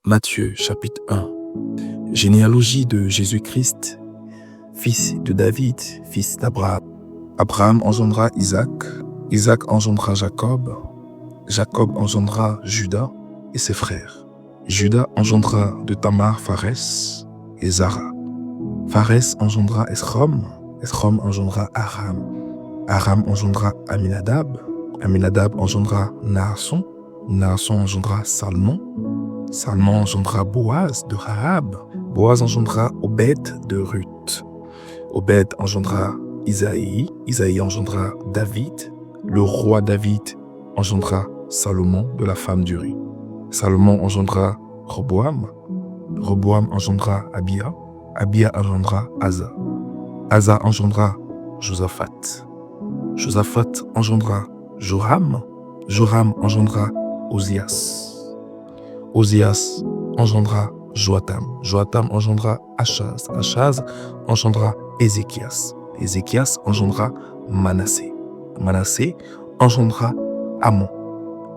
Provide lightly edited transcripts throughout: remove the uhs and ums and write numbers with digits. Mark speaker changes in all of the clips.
Speaker 1: Matthieu chapitre 1. Généalogie de Jésus-Christ, fils de David, fils d'Abraham. Abraham engendra Isaac, Isaac engendra Jacob, Jacob engendra Juda et ses frères. Juda engendra de Tamar Pharès et Zara. Pharès engendra Esrom, Esrom engendra Aram. Aram engendra Aminadab, Aminadab engendra Naasson, Naasson engendra Salmon, Salmon engendra Boaz de Rahab, Boaz engendra Obed de Ruth. Obed engendra Isaïe, Isaïe engendra David, le roi David engendra Salomon de la femme d'Uri. Salomon engendra Roboam, Roboam engendra Abia, Abia engendra Asa, Asa engendra Josaphat, Josaphat engendra Joram, Joram engendra Ozias, Ozias engendra Joatam, Joatam engendra Achaz, Achaz engendra Ézéchias, Ézéchias engendra Manassé, Manassé engendra Amon,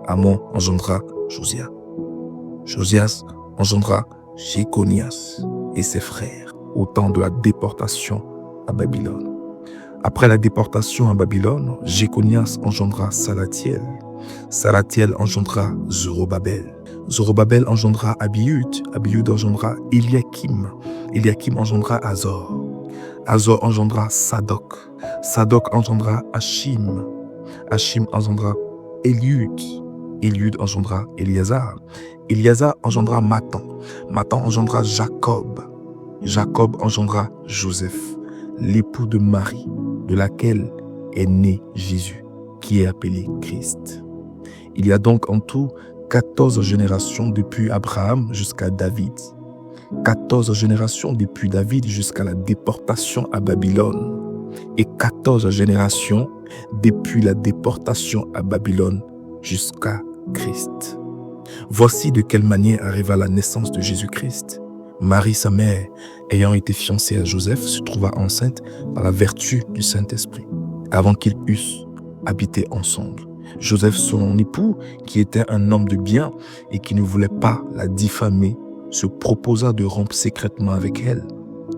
Speaker 1: Amon engendra Josia, Josias engendra Jéconias et ses frères au temps de la déportation à Babylone. Après la déportation à Babylone, Jéconias engendra Salatiel, Salatiel engendra Zorobabel, Zorobabel engendra Abiud, Abiud engendra Eliakim, Eliakim engendra Azor, Azor engendra Sadok, Sadok engendra Achim, Achim engendra Eliud, Eliud engendra Éliazar, Éliazar engendra Matan, Matan engendra Jacob, Jacob engendra Joseph, l'époux de Marie, de laquelle est né Jésus, qui est appelé Christ. Il y a donc en tout 14 générations depuis Abraham jusqu'à David, 14 générations depuis David jusqu'à la déportation à Babylone, et 14 générations depuis la déportation à Babylone jusqu'à Christ. Voici de quelle manière arriva la naissance de Jésus-Christ. Marie, sa mère, ayant été fiancée à Joseph, se trouva enceinte par la vertu du Saint-Esprit, avant qu'ils eussent habité ensemble. Joseph, son époux, qui était un homme de bien et qui ne voulait pas la diffamer, se proposa de rompre secrètement avec elle.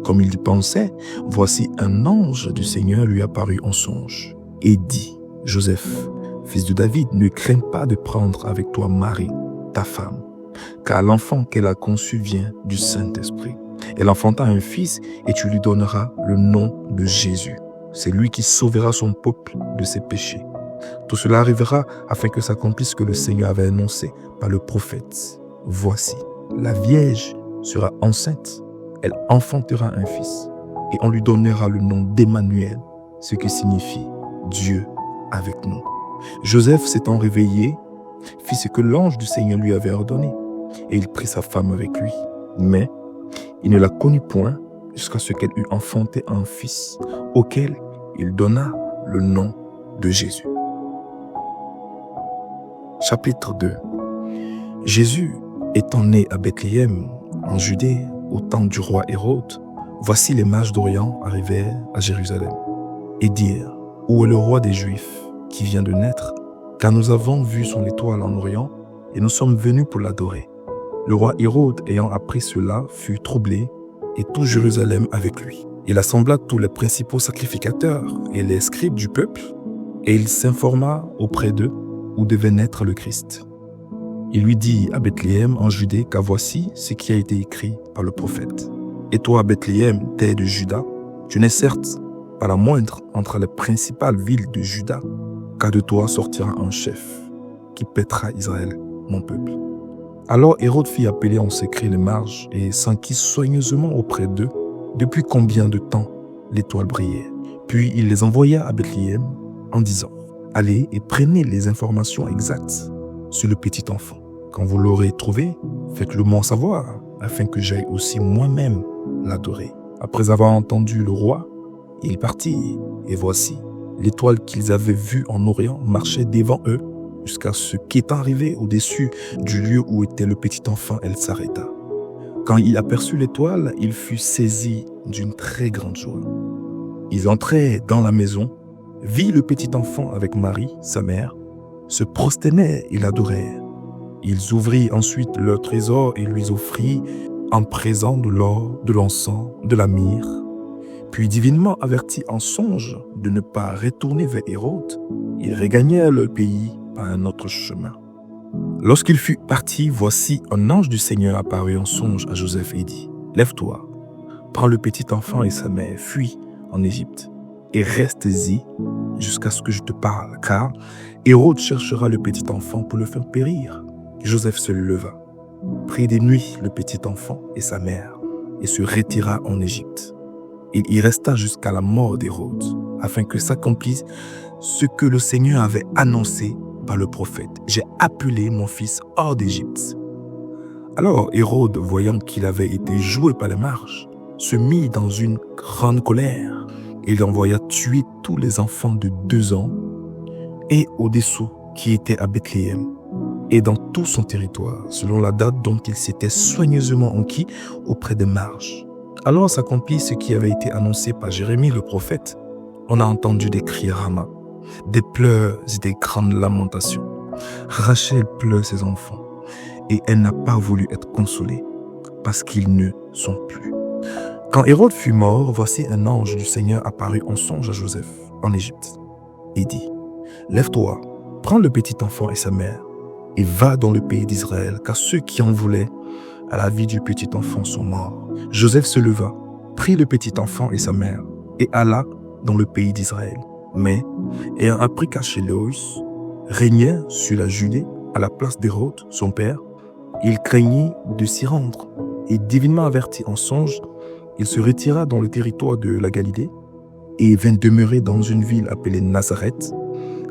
Speaker 1: Comme il y pensait, voici un ange du Seigneur lui apparut en songe et dit: Joseph, fils de David, ne crains pas de prendre avec toi Marie, ta femme, car l'enfant qu'elle a conçu vient du Saint-Esprit. Elle enfanta un fils et tu lui donneras le nom de Jésus. C'est lui qui sauvera son peuple de ses péchés. Tout cela arrivera afin que s'accomplisse ce que le Seigneur avait annoncé par le prophète. Voici, la Vierge sera enceinte, elle enfantera un fils et on lui donnera le nom d'Emmanuel, ce qui signifie Dieu avec nous. Joseph s'étant réveillé, fit ce que l'ange du Seigneur lui avait ordonné et il prit sa femme avec lui. Mais il ne la connut point jusqu'à ce qu'elle eût enfanté un fils auquel il donna le nom de Jésus. Chapitre 2. Jésus étant né à Bethléem, en Judée, au temps du roi Hérode, voici les mages d'Orient arrivèrent à Jérusalem et dirent: Où est le roi des Juifs qui vient de naître? Car nous avons vu son étoile en Orient et nous sommes venus pour l'adorer. Le roi Hérode, ayant appris cela, fut troublé et tout Jérusalem avec lui. Il assembla tous les principaux sacrificateurs et les scribes du peuple et il s'informa auprès d'eux où devait naître le Christ. Il lui dit à Bethléem en Judée, car voici ce qui a été écrit par le prophète. Et toi, Bethléem, terre de Juda, tu n'es certes pas la moindre entre les principales villes de Juda, car de toi sortira un chef qui paîtra Israël, mon peuple. Alors Hérode fit appeler en secret les mages et s'enquit soigneusement auprès d'eux depuis combien de temps l'étoile brillait. Puis il les envoya à Bethléem en disant: Allez et prenez les informations exactes sur le petit enfant. Quand vous l'aurez trouvé, faites-le-moi savoir, afin que j'aille aussi moi-même l'adorer. Après avoir entendu le roi, il partit, et voici, l'étoile qu'ils avaient vue en Orient marchait devant eux, jusqu'à ce qu'étant arrivé au-dessus du lieu où était le petit enfant, elle s'arrêta. Quand il aperçut l'étoile, il fut saisi d'une très grande joie. Ils entraient dans la maison, vit le petit enfant avec Marie, sa mère, se prosternèrent et l'adorèrent. Ils ouvrirent ensuite leur trésor et lui offrirent en présent de l'or, de l'encens, de la myrrhe. Puis divinement avertis en songe de ne pas retourner vers Hérode, ils regagnèrent leur pays par un autre chemin. Lorsqu'il fut parti, voici un ange du Seigneur apparut en songe à Joseph et dit, « Lève-toi, prends le petit enfant et sa mère, fuis en Égypte et reste-y jusqu'à ce que je te parle, car Hérode cherchera le petit enfant pour le faire périr. » Joseph se leva, prit des nuits le petit enfant et sa mère et se retira en Égypte. Il y resta jusqu'à la mort d'Hérode, afin que s'accomplisse ce que le Seigneur avait annoncé par le prophète. « J'ai appelé mon fils hors d'Égypte. » Alors Hérode, voyant qu'il avait été joué par les marches, se mit dans une grande colère. Il envoya tuer tous les enfants de 2 ans et au-dessous qui étaient à Bethléem et dans tout son territoire, selon la date dont il s'était soigneusement enquis auprès des marges. Alors s'accomplit ce qui avait été annoncé par Jérémie le prophète. On a entendu des cris à Rama, des pleurs et des grandes lamentations. Rachel pleure ses enfants et elle n'a pas voulu être consolée parce qu'ils ne sont plus. Quand Hérode fut mort, voici un ange du Seigneur apparut en songe à Joseph en Égypte et dit, « Lève-toi, prends le petit enfant et sa mère et va dans le pays d'Israël, car ceux qui en voulaient à la vie du petit enfant sont morts. » Joseph se leva, prit le petit enfant et sa mère et alla dans le pays d'Israël. Mais, ayant appris qu'Archélaüs régnait sur la Judée à la place d'Hérode, son père, il craignit de s'y rendre et divinement averti en songe, il se retira dans le territoire de la Galilée et vint demeurer dans une ville appelée Nazareth,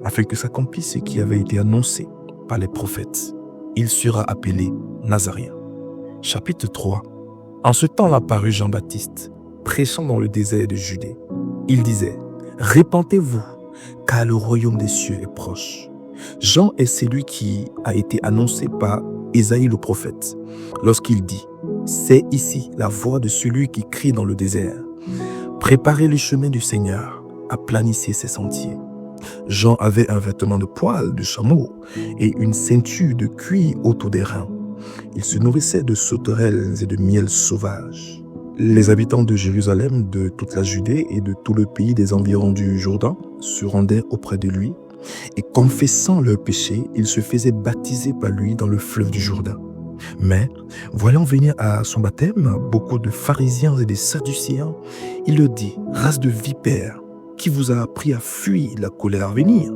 Speaker 1: afin que s'accomplisse ce qui avait été annoncé par les prophètes. Il sera appelé Nazaréen. Chapitre 3. En ce temps-là parut Jean-Baptiste, prêchant dans le désert de Judée. Il disait, « Répentez-vous, car le royaume des cieux est proche. » Jean est celui qui a été annoncé par Ésaïe le prophète, lorsqu'il dit, « C'est ici la voix de celui qui crie dans le désert. Préparez le chemin du Seigneur, aplanissez ses sentiers. » Jean avait un vêtement de poil de chameau et une ceinture de cuir autour des reins. Il se nourrissait de sauterelles et de miel sauvage. Les habitants de Jérusalem, de toute la Judée et de tout le pays des environs du Jourdain se rendaient auprès de lui et confessant leurs péchés, ils se faisaient baptiser par lui dans le fleuve du Jourdain. Mais, voyant venir à son baptême beaucoup de pharisiens et des sadducéens, il leur dit, « Race de vipères, qui vous a appris à fuir la colère à venir?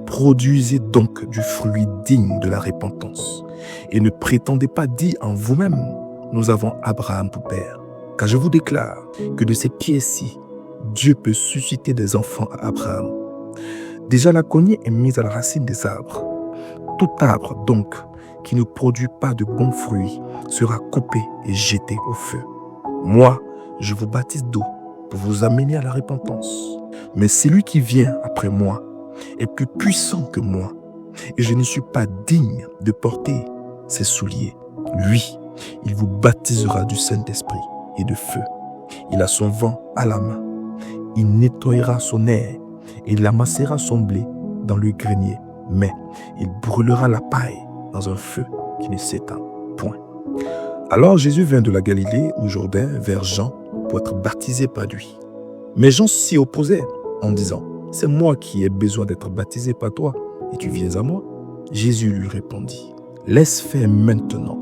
Speaker 1: Produisez donc du fruit digne de la repentance. Et ne prétendez pas dire en vous-même, nous avons Abraham pour père. Car je vous déclare que de ces pieds-ci, Dieu peut susciter des enfants à Abraham. Déjà la cognée est mise à la racine des arbres. Tout arbre donc qui ne produit pas de bons fruits sera coupé et jeté au feu. Moi, je vous baptise d'eau pour vous amener à la repentance. Mais celui qui vient après moi est plus puissant que moi, et je ne suis pas digne de porter ses souliers. Lui, il vous baptisera du Saint-Esprit et de feu. Il a son vent à la main. Il nettoyera son air et il amassera son blé dans le grenier. Mais il brûlera la paille dans un feu qui ne s'éteint point. Alors Jésus vint de la Galilée au Jourdain vers Jean pour être baptisé par lui. Mais Jean s'y opposait en disant, « C'est moi qui ai besoin d'être baptisé par toi et tu viens à moi ?» Jésus lui répondit, « Laisse faire maintenant,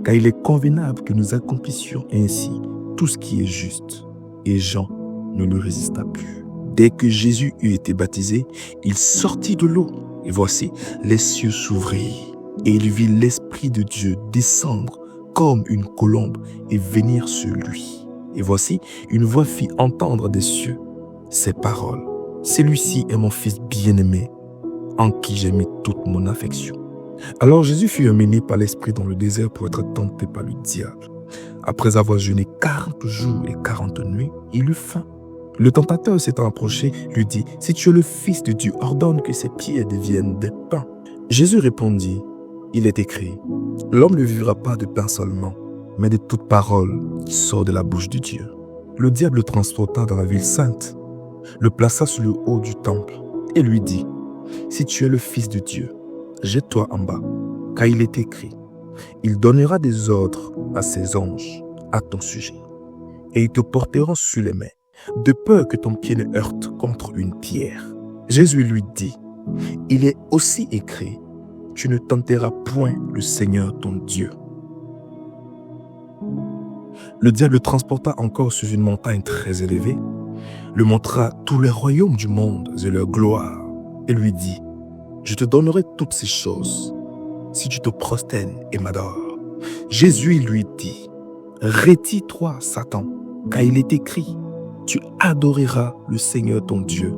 Speaker 1: car il est convenable que nous accomplissions ainsi tout ce qui est juste. » Et Jean ne lui résista plus. Dès que Jésus eut été baptisé, il sortit de l'eau. Et voici, les cieux s'ouvrirent. Et il vit l'Esprit de Dieu descendre comme une colombe et venir sur lui. Et voici, une voix fit entendre des cieux ces paroles. « Celui-ci est mon fils bien-aimé, en qui j'ai mis toute mon affection. » Alors Jésus fut emmené par l'Esprit dans le désert pour être tenté par le diable. Après avoir jeûné 40 jours et 40 nuits, il eut faim. Le tentateur s'étant approché, lui dit, « Si tu es le Fils de Dieu, ordonne que ces pierres deviennent des pains. » Jésus répondit, « Il est écrit, l'homme ne vivra pas de pain seulement, mais de toute parole qui sort de la bouche de Dieu. » Le diable le transporta dans la ville sainte, le plaça sur le haut du temple et lui dit, « Si tu es le Fils de Dieu, jette-toi en bas, car il est écrit, il donnera des ordres à ses anges à ton sujet, et ils te porteront sur les mains, de peur que ton pied ne heurte contre une pierre. Jésus lui dit, il est aussi écrit, tu ne tenteras point le Seigneur ton Dieu. Le diable le transporta encore sur une montagne très élevée, lui montra tous les royaumes du monde et leur gloire, et lui dit, je te donnerai toutes ces choses, si tu te prosternes et m'adores. Jésus lui dit, retire-toi, Satan, car il est écrit, tu adoreras le Seigneur ton Dieu,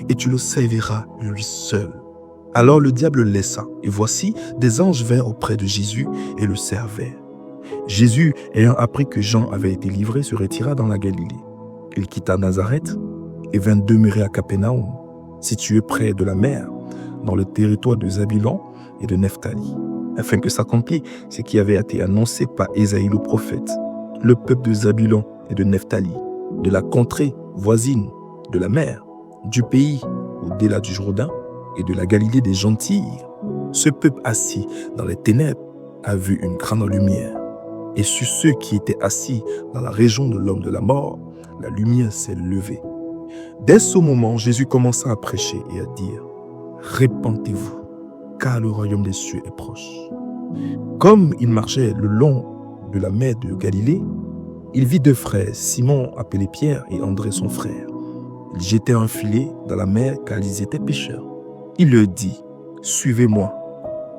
Speaker 1: et tu le serviras lui seul. Alors le diable le laissa, et voici, des anges vinrent auprès de Jésus et le servaient. Jésus, ayant appris que Jean avait été livré, se retira dans la Galilée. Il quitta Nazareth et vint demeurer à Capernaum, situé près de la mer, dans le territoire de Zabulon et de Nephtali, afin que s'accomplisse ce qui avait été annoncé par Ésaïe le prophète. Le peuple de Zabulon et de Nephtali, de la contrée voisine de la mer, du pays au-delà du Jourdain et de la Galilée des Gentilles, ce peuple assis dans les ténèbres a vu une grande lumière. Et sur ceux qui étaient assis dans la région de l'homme de la mort, la lumière s'est levée. Dès ce moment, Jésus commença à prêcher et à dire, « Répentez-vous, car le royaume des cieux est proche. » Comme il marchait le long de la mer de Galilée, il vit deux frères, Simon appelé Pierre et André son frère. Ils jetaient un filet dans la mer car ils étaient pêcheurs. Il leur dit, « Suivez-moi,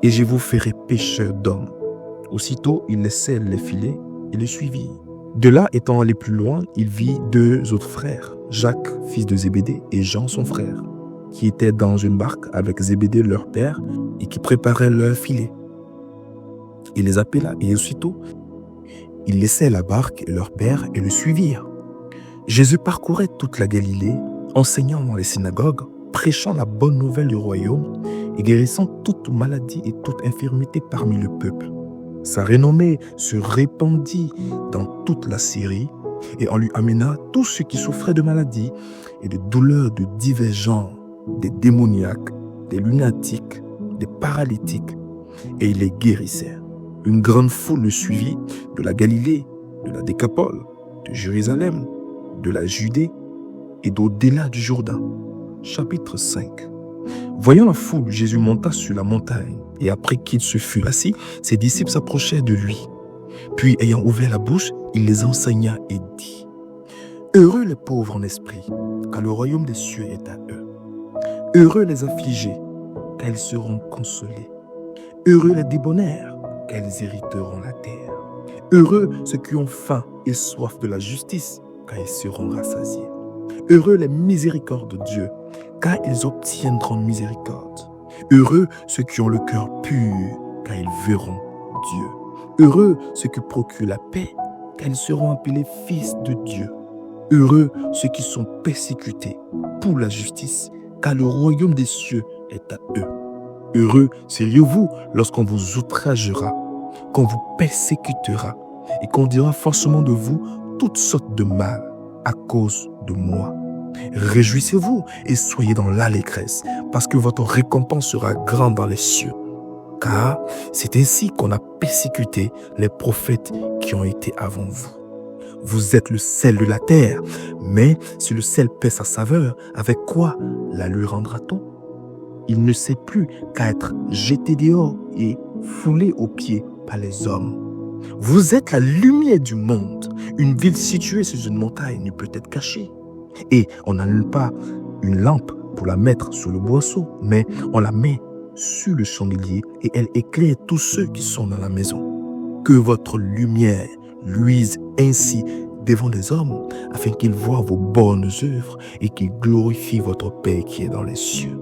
Speaker 1: et je vous ferai pêcheurs d'hommes. » Aussitôt, il laissait les filets et le suivit. De là, étant allé plus loin, il vit deux autres frères, Jacques, fils de Zébédée, et Jean, son frère, qui étaient dans une barque avec Zébédée, leur père, et qui préparaient leur filet. Il les appela, et aussitôt, ils laissaient la barque et leur père et le suivirent. Jésus parcourait toute la Galilée, enseignant dans les synagogues, prêchant la bonne nouvelle du royaume et guérissant toute maladie et toute infirmité parmi le peuple. Sa renommée se répandit dans toute la Syrie et on lui amena tous ceux qui souffraient de maladies et de douleurs de divers genres, des démoniaques, des lunatiques, des paralytiques, et il les guérissait. Une grande foule le suivit de la Galilée, de la Décapole, de Jérusalem, de la Judée et d'au-delà du Jourdain. Chapitre 5. Voyant la foule, Jésus monta sur la montagne, et après qu'il se fut assis, ses disciples s'approchèrent de lui. Puis, ayant ouvert la bouche, il les enseigna et dit, « Heureux les pauvres en esprit, car le royaume des cieux est à eux. Heureux les affligés, car ils seront consolés. Heureux les débonnaires, car ils hériteront la terre. Heureux ceux qui ont faim et soif de la justice, car ils seront rassasiés. Heureux les miséricordes de Dieu, car ils obtiendront miséricorde. Heureux ceux qui ont le cœur pur, car ils verront Dieu. Heureux ceux qui procurent la paix, car ils seront appelés fils de Dieu. Heureux ceux qui sont persécutés pour la justice, car le royaume des cieux est à eux. Heureux seriez-vous lorsqu'on vous outragera, qu'on vous persécutera et qu'on dira forcément de vous toutes sortes de mal à cause de moi. Réjouissez-vous et soyez dans l'allégresse, parce que votre récompense sera grande dans les cieux. Car c'est ainsi qu'on a persécuté les prophètes qui ont été avant vous. Vous êtes le sel de la terre, mais si le sel perd sa saveur, avec quoi la lui rendra-t-on? Il ne sait plus qu'à être jeté dehors et foulé aux pieds par les hommes. Vous êtes la lumière du monde. Une ville située sur une montagne ne peut être cachée. Et on n'allume pas une lampe pour la mettre sous le boisseau, mais on la met sur le chandelier et elle éclaire tous ceux qui sont dans la maison. Que votre lumière luise ainsi devant les hommes, afin qu'ils voient vos bonnes œuvres et qu'ils glorifient votre Père qui est dans les cieux.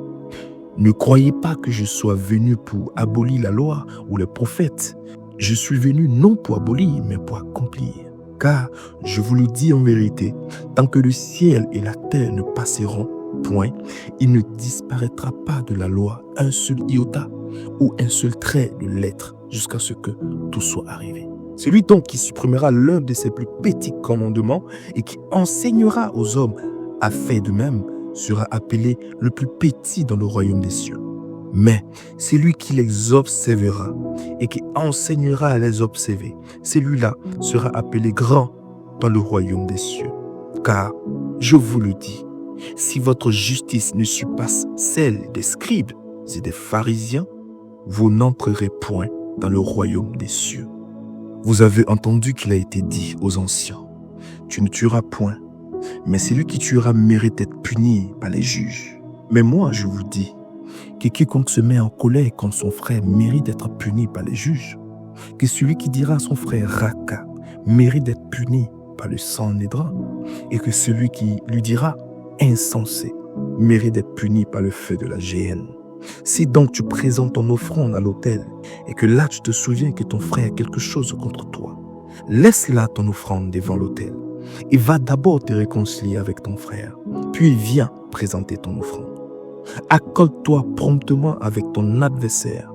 Speaker 1: Ne croyez pas que je sois venu pour abolir la loi ou les prophètes. Je suis venu non pour abolir, mais pour accomplir. Car, je vous le dis en vérité, tant que le ciel et la terre ne passeront point, il ne disparaîtra pas de la loi un seul iota ou un seul trait de lettre jusqu'à ce que tout soit arrivé. Celui donc qui supprimera l'un de ses plus petits commandements et qui enseignera aux hommes à faire de même sera appelé le plus petit dans le royaume des cieux. Mais celui qui les observera et qui enseignera à les observer, celui-là sera appelé grand dans le royaume des cieux. Car, je vous le dis, si votre justice ne surpasse celle des scribes et des pharisiens, vous n'entrerez point dans le royaume des cieux. Vous avez entendu qu'il a été dit aux anciens, tu ne tueras point, mais celui qui tuera mérite d'être puni par les juges. Mais moi, je vous dis, que quiconque se met en colère contre son frère mérite d'être puni par les juges, que celui qui dira à son frère Raka mérite d'être puni par le Sanhédrin, et que celui qui lui dira insensé mérite d'être puni par le feu de la géhenne. Si donc tu présentes ton offrande à l'autel et que là tu te souviens que ton frère a quelque chose contre toi, laisse là ton offrande devant l'autel et va d'abord te réconcilier avec ton frère, puis viens présenter ton offrande. Accorde-toi promptement avec ton adversaire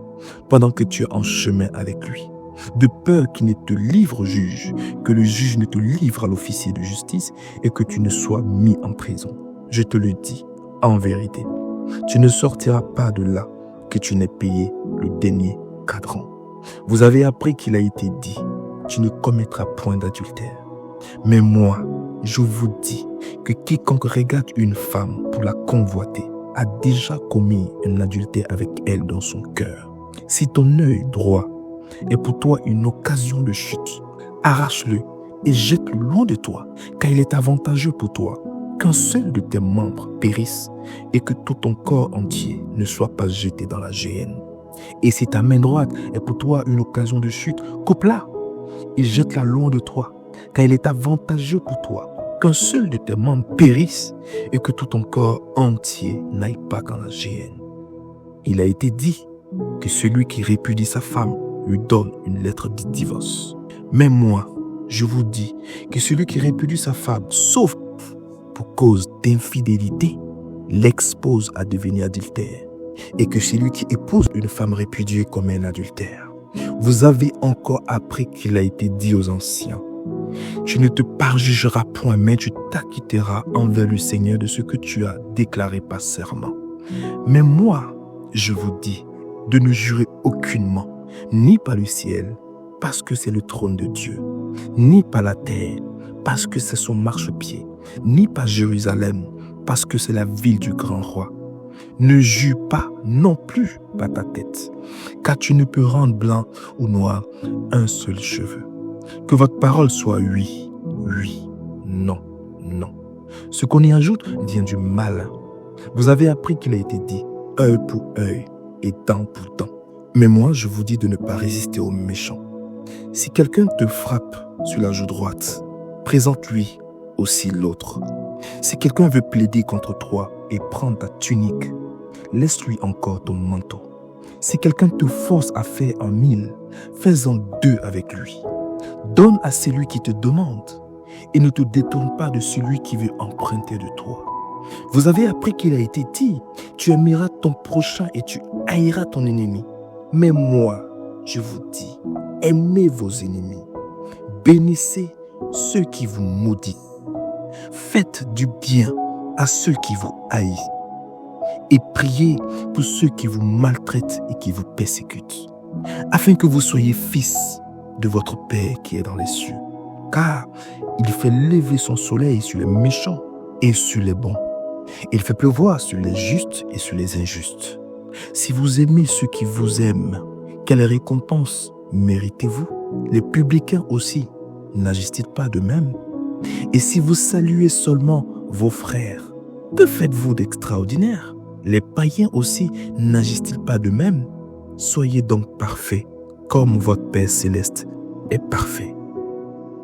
Speaker 1: pendant que tu es en chemin avec lui, de peur qu'il ne te livre au juge, que le juge ne te livre à l'officier de justice et que tu ne sois mis en prison. Je te le dis en vérité, tu ne sortiras pas de là que tu n'aies payé le dernier cadran. Vous avez appris qu'il a été dit, tu ne commettras point d'adultère. Mais moi, je vous dis que quiconque regarde une femme pour la convoiter a déjà commis un adultère avec elle dans son cœur. Si ton œil droit est pour toi une occasion de chute, arrache-le et jette-le loin de toi, car il est avantageux pour toi qu'un seul de tes membres périsse et que tout ton corps entier ne soit pas jeté dans la géhenne. Et si ta main droite est pour toi une occasion de chute, coupe-la et jette-la loin de toi, car il est avantageux pour toi qu'un seul de tes membres périsse et que tout ton corps entier n'aille pas dans la géhenne. Il a été dit que celui qui répudie sa femme lui donne une lettre de divorce. Mais moi, je vous dis que celui qui répudie sa femme, sauf pour cause d'infidélité, l'expose à devenir adultère, et que celui qui épouse une femme répudiée commet un adultère. Vous avez encore appris qu'il a été dit aux anciens, tu ne te parjugeras point, mais tu t'acquitteras envers le Seigneur de ce que tu as déclaré par serment. Mais moi, je vous dis de ne jurer aucunement, ni par le ciel, parce que c'est le trône de Dieu, ni par la terre, parce que c'est son marchepied, ni par Jérusalem, parce que c'est la ville du grand roi. Ne jure pas non plus par ta tête, car tu ne peux rendre blanc ou noir un seul cheveu. Que votre parole soit oui, oui, non, non. Ce qu'on y ajoute vient du malin. Vous avez appris qu'il a été dit œil pour œil et dent pour dent. Mais moi, je vous dis de ne pas résister aux méchants. Si quelqu'un te frappe sur la joue droite, présente-lui aussi l'autre. Si quelqu'un veut plaider contre toi et prendre ta tunique, laisse-lui encore ton manteau. Si quelqu'un te force à faire 1000, fais-en 2 avec lui. Donne à celui qui te demande et ne te détourne pas de celui qui veut emprunter de toi. Vous avez appris qu'il a été dit, tu aimeras ton prochain et tu haïras ton ennemi. Mais moi, je vous dis, aimez vos ennemis, bénissez ceux qui vous maudissent, faites du bien à ceux qui vous haïssent et priez pour ceux qui vous maltraitent et qui vous persécutent, afin que vous soyez fils de votre Père qui est dans les cieux. Car il fait lever son soleil sur les méchants et sur les bons. Il fait pleuvoir sur les justes et sur les injustes. Si vous aimez ceux qui vous aiment, quelle récompense méritez-vous? Les publicains aussi, n'agissent-ils pas de même? Et si vous saluez seulement vos frères, que faites-vous d'extraordinaire? Les païens aussi, n'agissent-ils pas de même? Soyez donc parfaits, comme votre Père céleste est parfait.